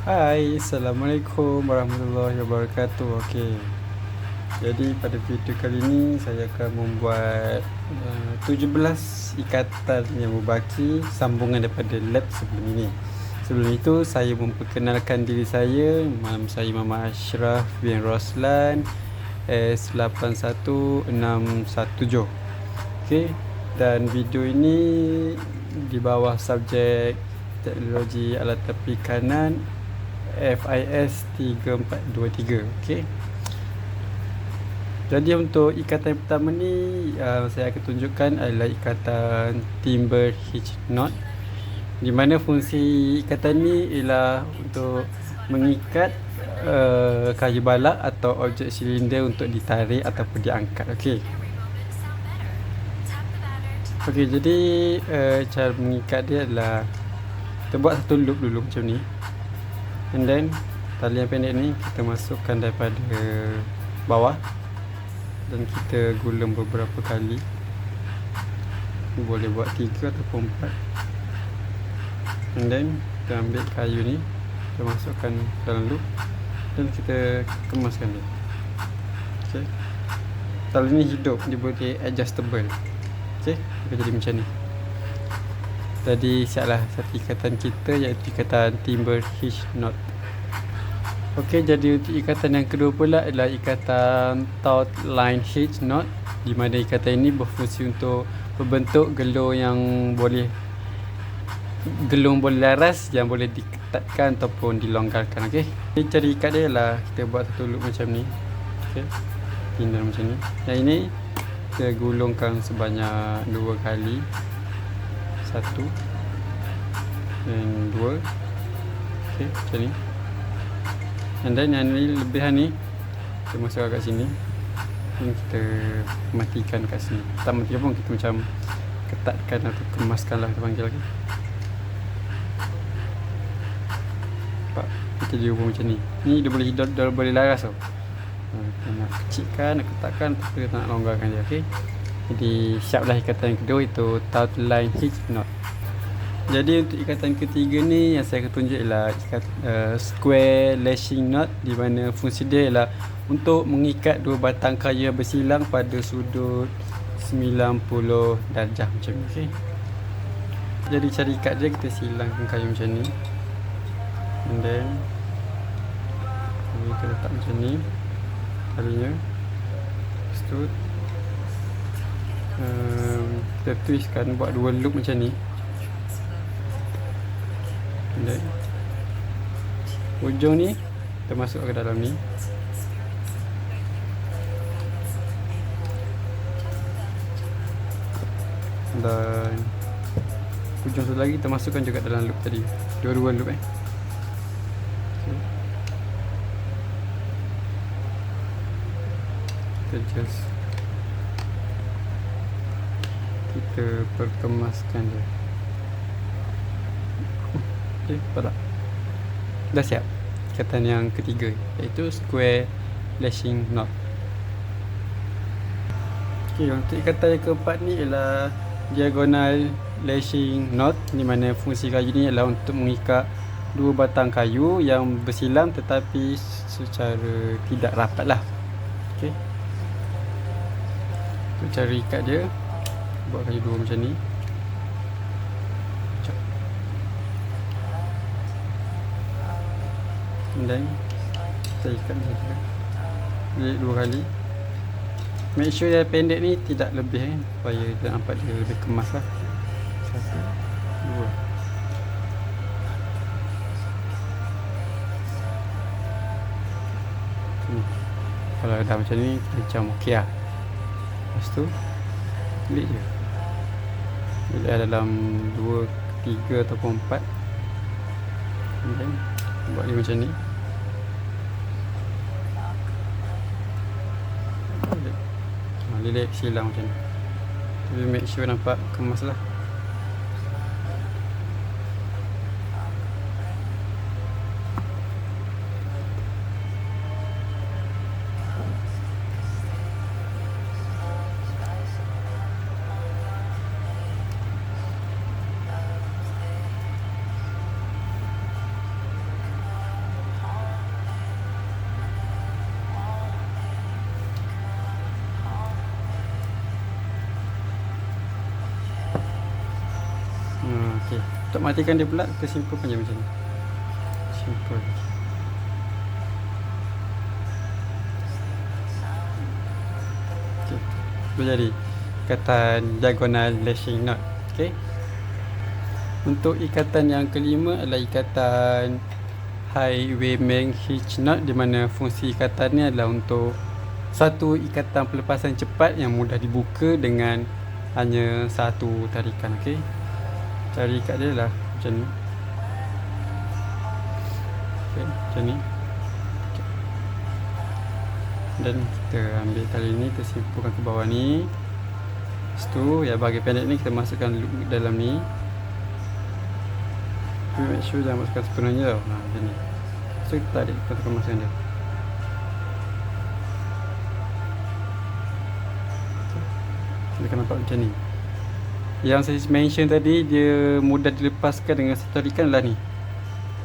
Hai, Assalamualaikum warahmatullahi wabarakatuh. Okey. Jadi pada video kali ini saya akan membuat 17 ikatan yang berbaki sambungan daripada lab sebelum ini. Sebelum itu saya memperkenalkan diri saya. Nama saya Muhammad Ashraf bin Roslan S81617. Okey. Dan video ini di bawah subjek teknologi alat tepi kanan FIS 3423. Okey. Jadi untuk ikatan yang pertama ni saya akan tunjukkan adalah ikatan timber hitch knot, di mana fungsi ikatan ni ialah untuk mengikat kayu balak atau objek silinder untuk ditarik ataupun diangkat. Okey. Okey, jadi cara mengikat dia adalah kita buat satu loop dulu macam ni. And then tali yang pendek ni kita masukkan daripada bawah dan kita gulung beberapa kali. Boleh buat 3 ataupun 4. And then kita ambil kayu ni, kita masukkan dalam loop dan kita kemaskan dia. Okay. Tali ni hidup, dia boleh adjustable. Okay, dia jadi macam ni. Jadi siaplah satu ikatan kita, iaitu ikatan timber hitch knot. Okey, jadi untuk ikatan yang kedua pula adalah ikatan taut line hitch knot, di mana ikatan ini berfungsi untuk membentuk gelung boleh laras yang boleh diketatkan ataupun dilonggarkan. Okey. Jadi cara ikat dia ialah kita buat satu loop macam ni. Okey. Pindai macam ni. Yang ini kita gulungkan sebanyak 2 kali. 1 dan 2. Okey, macam ni. And then yang ni lebihan ni kita masukkan kat sini. Dan kita matikan kat sini. Tak matikan pun, kita macam ketatkan atau kemaskan lah, kita panggil lagi. Nampak? Kita dia ubah macam ni. Ni dia boleh hidup, dia boleh laras tau. Kita nak kecilkan, nak ketatkan, atau kita nak longgarkan dia. Okay. Jadi siaplah ikatan yang kedua, itu taut line hitch knot. Jadi untuk ikatan ketiga ni yang saya akan tunjuk ialah square lashing knot, di mana fungsi dia ialah untuk mengikat dua batang kayu yang bersilang pada sudut 90 darjah macam ni. Okay. Jadi cara ikat dia, kita silangkan kayu macam ni. And then kita letak macam ni talinya. Lepas tu kita twistkan, buat 2 loop macam ni. Dan ujung ni kita masuk ke dalam ni. Dan ujung satu lagi kita masukkan juga dalam loop tadi. Dua-dua loop kita perkemaskan dia. Okay, nampak tak? Dah siap ikatan yang ketiga, iaitu square lashing knot. Okay, untuk ikatan yang keempat ni ialah diagonal lashing knot, di mana fungsi kayu ni adalah untuk mengikat dua batang kayu yang bersilang tetapi secara tidak rapat lah. Okay. Untuk cara ikat dia, buat kayu dua macam ni. Dan kita ikat dia juga. Jadi 2 kali. Make sure yang pendek ni tidak lebih supaya dia nampak dia lebih kemas lah. 1, 2. Kalau dah macam ni, kita macam okey lah. Lepas tu klik je. Bila dalam 2, 3 ataupun 4. Dan buat dia macam ni. Lilit silang macam ni. Tapi make sure nampak kemas lah. untuk matikan dia pula, kita simpulkan je macam ni. Simple. Okay. Itu jadi ikatan diagonal lashing knot. Okay. Untuk ikatan yang kelima adalah ikatan high Wayman hitch knot, di mana fungsi ikatan ni adalah untuk satu ikatan pelepasan cepat yang mudah dibuka dengan hanya satu tarikan. Okey. Cara ikat dia lah macam ni. Okey, macam ni. Okay. Dan kita ambil tali ni, kita simpulkan ke bawah ni. Lepas tu yang bahagian pendek ni kita masukkan loop dalam ni. Make sure jangan masukkan sepenuhnya tau. Macam ni. So kita tarik, kita akan masukkan dia. Kita akan nampak macam ni. Yang saya mention tadi, dia mudah dilepaskan dengan satu tarikan lah ni.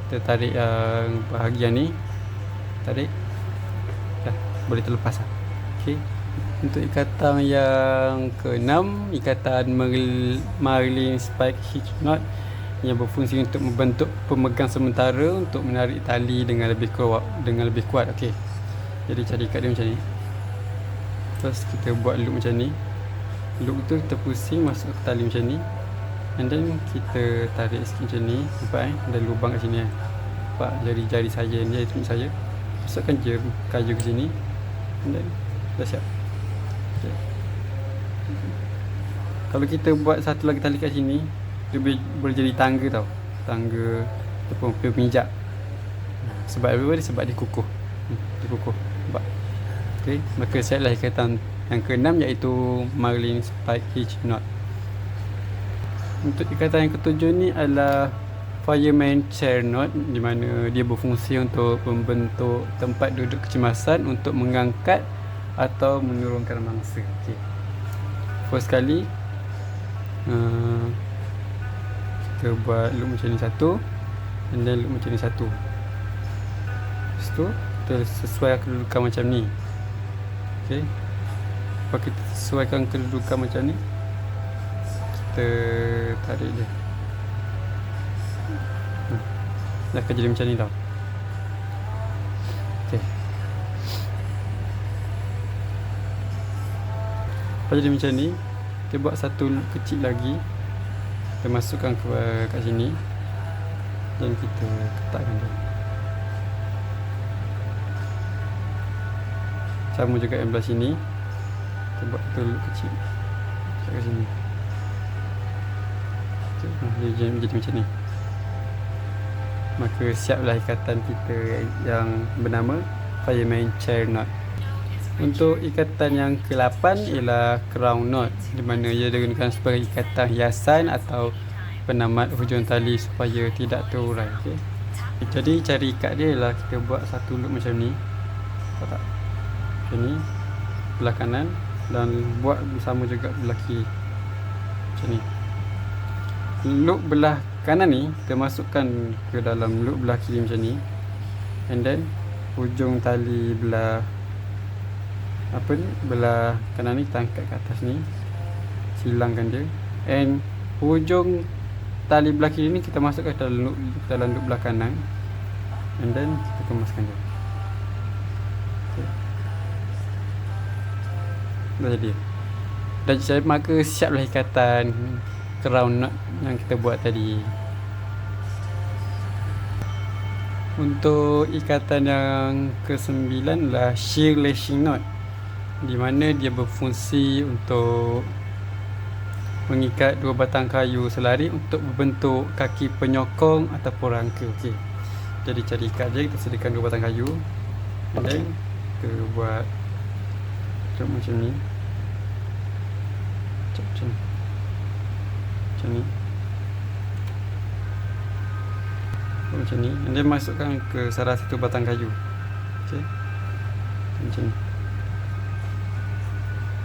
Kita tarik yang bahagian ni, tarik, dah boleh terlepas lah. Okay. Untuk ikatan yang ke-6, ikatan marlin spike hitch knot, yang berfungsi untuk membentuk pemegang sementara untuk menarik tali dengan lebih kuat. Okey. Jadi cara ikat dia macam ni. Terus kita buat loop macam ni. Loop tu kita pusing masuk ke tali macam ni. And then kita tarik sikit macam ni. Nampak ada lubang kat sini. Nampak jari-jari saya ni, jari tunjuk saya. Masukkan je kayu ke sini. And then dah siap. Okay. Kalau kita buat satu lagi tali kat sini, dia boleh jadi tangga tau. Tangga ataupun pemijak. Sebab apa? Sebab dia kukuh. Dia kukuh. Nampak? Okay. Maka siaplah ikatan yang ke-6, iaitu marlin spike hitch knot. Untuk ikatan yang ke-7 ni adalah fireman chair knot, di mana dia berfungsi untuk membentuk tempat duduk kecemasan untuk mengangkat atau menurunkan mangsa. Okay. First sekali kita buat loop macam ni satu, and then loop macam ni satu. Lepas tu kita sesuaikan kedudukan macam ni. Okay. Lepas kita sesuaikan kedudukan macam ni, kita tarik dia. Dah akan jadi macam ni tau. Okay. Lepas jadi macam ni, kita buat satu loop kecil lagi. Kita masukkan kat sini dan kita ketatkan dia. Sama juga yang belah sini. Kita buat satu loop kecil kat sini. Okay. Jadi macam ni. Maka siaplah ikatan kita yang bernama fireman chair knot. Untuk ikatan yang ke-8 ialah crown knot, di mana ia digunakan sebagai ikatan hiasan atau penamat hujung tali supaya tidak terurai. Okay. Jadi cara ikat dia ialah kita buat satu loop macam ni. Nampak tak? Macam ni, belah kanan, dan buat sama juga belah kiri. Macam ni. Loop belah kanan ni kita masukkan ke dalam loop belah kiri macam ni. And then hujung tali belah belah kanan ni kita angkat ke atas ni, silangkan dia, and hujung tali belah kiri ni kita masukkan dalam loop belah kanan, and then kita kemaskan dia. Okay. Dah jadi. Dan maka siaplah ikatan crown knot yang kita buat tadi. Untuk ikatan yang ke-9 adalah shear lashing knot, di mana dia berfungsi untuk mengikat dua batang kayu selari untuk membentuk kaki penyokong ataupun rangka. Okey. Jadi cara ikat je, kita sediakan dua batang kayu, and then kita buat macam ni. Macam ni. Macam ni. And then masukkan ke salah satu batang kayu. Okey. Macam ni.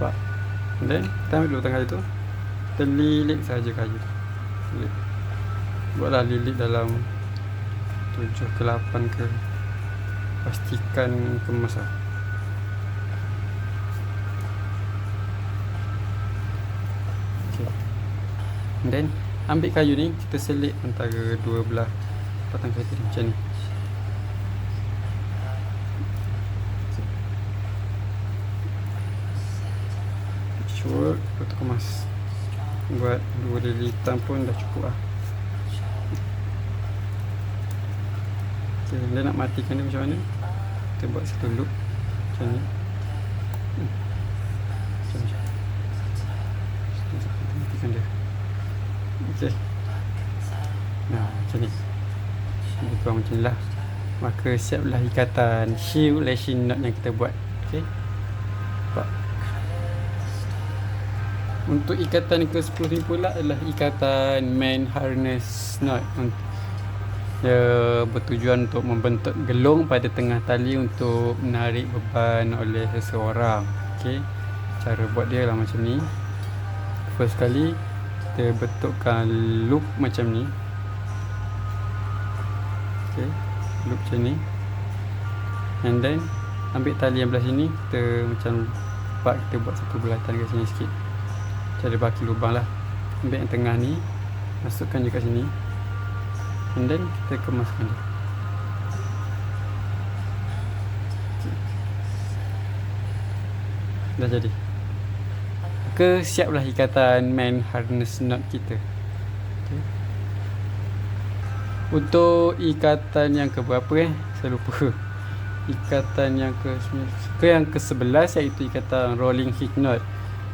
Nampak? And then kita ambil dua batang kayu tu, kita lilit saja kayu tu. Lilit. Buatlah lilit dalam 7 ke 8 ke. Pastikan kemas lah. Okay. And then ambil kayu ni, kita selit antara dua belah batang kayu tadi macam ni. Cuba kita kemas. Buat 2 lili hitam pun dah cukup lah. Okay, dia nak matikan dia macam mana? Kita buat satu loop macam ni. Matikan dia. Okay. Nah, macam ni. Lebih kurang macam ni lah. Maka siaplah ikatan shoe lashing knot yang kita buat. Okay. Nampak? Untuk ikatan ke-10 ni pula adalah ikatan main harness knot. Dia bertujuan untuk membentuk gelung pada tengah tali untuk menarik beban oleh seseorang. Okay. Cara buat dia lah macam ni. First kali kita bentukkan loop macam ni. Okay. Loop macam ni. And then ambil tali yang belah sini, kita macam kita buat satu bulatan kat sini sikit. Cara baki lubang lah. Ambil yang tengah ni, masukkan je kat sini, and then kita kemaskan dia. Okay. Dah jadi. Maka siaplah ikatan main harness knot kita. Okay. Untuk ikatan yang ke berapa saya lupa. Ikatan yang yang ke-11 iaitu ikatan rolling hitch knot,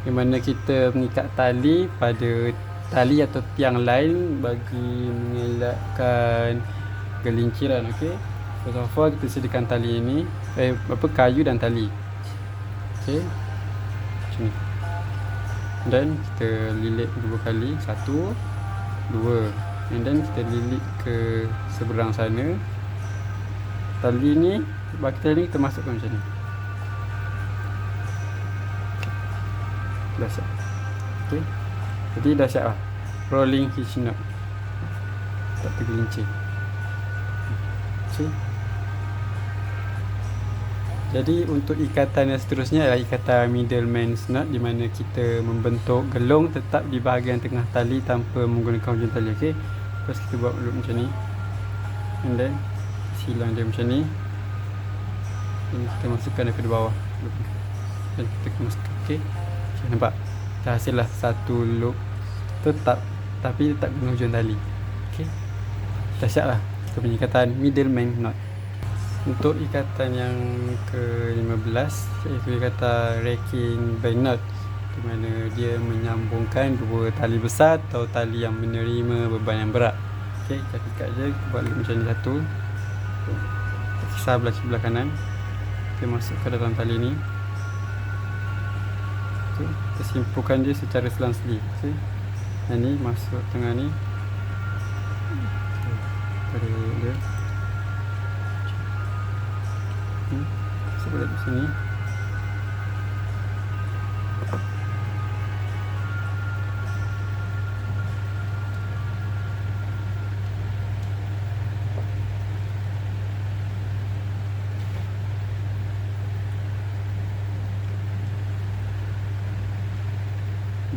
di mana kita mengikat tali pada tali atau tiang lain bagi mengelakkan gelinciran. Okey. First of all, kita sediakan tali ini, kayu dan tali. Okey. Macam ni. Dan kita lilit 2 kali, 1, 2. And then kita lilit ke seberang sana. Tali ni, baki tali ni kita masukkan macam ni. Dah siap. Okay. Jadi dah siap lah rolling hitch knot. Tak tergelincir. Okay. Jadi untuk ikatan yang seterusnya adalah ikatan middleman's knot, di mana kita membentuk gelung tetap di bahagian tengah tali tanpa menggunakan hujung tali. Okay. Terus kita buat loop macam ni. And then silang dia macam ni. Dan kita masukkan daripada bawah. Dan kita masukkan. Okay. Nampak? Dah hasil lah satu loop tetap, tapi tak guna hujung tali. Okay. Dah siap lah kita punya ikatan middleman knot. Untuk ikatan yang ke-15 iaitu ikatan racking band knot, di mana dia menyambungkan dua tali besar atau tali yang menerima beban yang berat. Okay, kita ikat je, kita buat loop macam ni satu. Kita kisar belah kanan. Kita masuk ke dalam tali ni. Kita simpulkan dia secara selang-seli. Okay. Yang ni masuk tengah ni. Tarik dia. Masuk balik ke sini.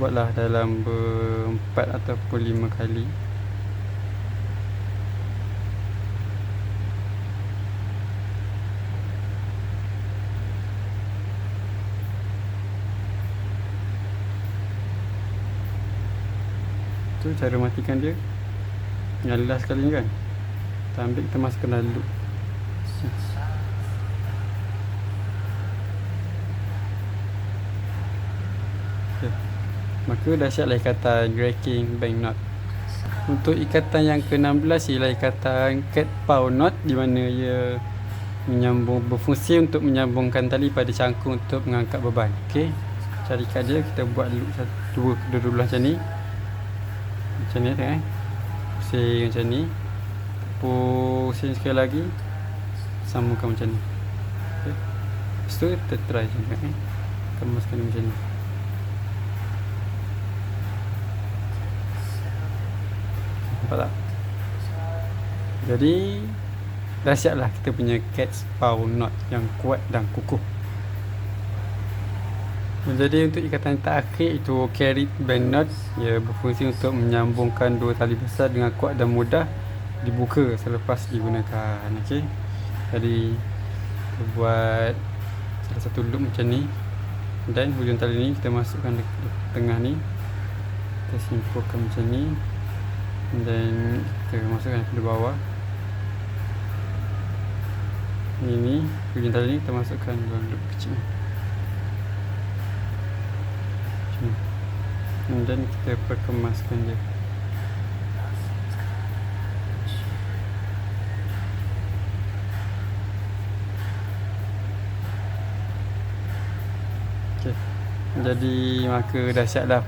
Buatlah dalam 4 ataupun 5 kali. Tu cara matikan dia. Yang last kali ni kan, kita ambil, kita masukkan dalam loop. Okay. Maka dah siaplah ikatan racking bank knot. Untuk ikatan yang ke-16 ialah ikatan cat paw knot, di mana ia berfungsi untuk menyambungkan tali pada cangkung untuk mengangkat beban. Okey. Cara ikat dia, kita buat loop dua belah macam ni. Macam ni tengok pusing macam ni. Pusing sekali lagi. Sambungkan macam ni. Okey. Lepas tu kita try je tengok kemaskan dia macam ni. Nampak tak? Jadi dah siap lah kita punya cat's paw knot yang kuat dan kukuh. Jadi untuk ikatan terakhir itu carry band knot, ia berfungsi untuk menyambungkan dua tali besar dengan kuat dan mudah dibuka selepas digunakan. Okey. Jadi kita buat salah satu loop macam ni, dan hujung tali ni kita masukkan di tengah ni, kita simpulkan macam ni, dan kita masukkan ke bawah. Ini hujung tali ni kita masukkan dalam loop kecil ni. Dan kita perkemaskan dia. Okay. Jadi maka dah siap dah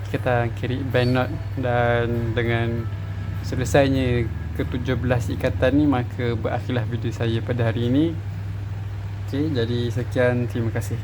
ikatan carry band knot, dan dengan selesainya ke-17 ikatan ni maka berakhirlah video saya pada hari ini. Okay, jadi sekian, terima kasih.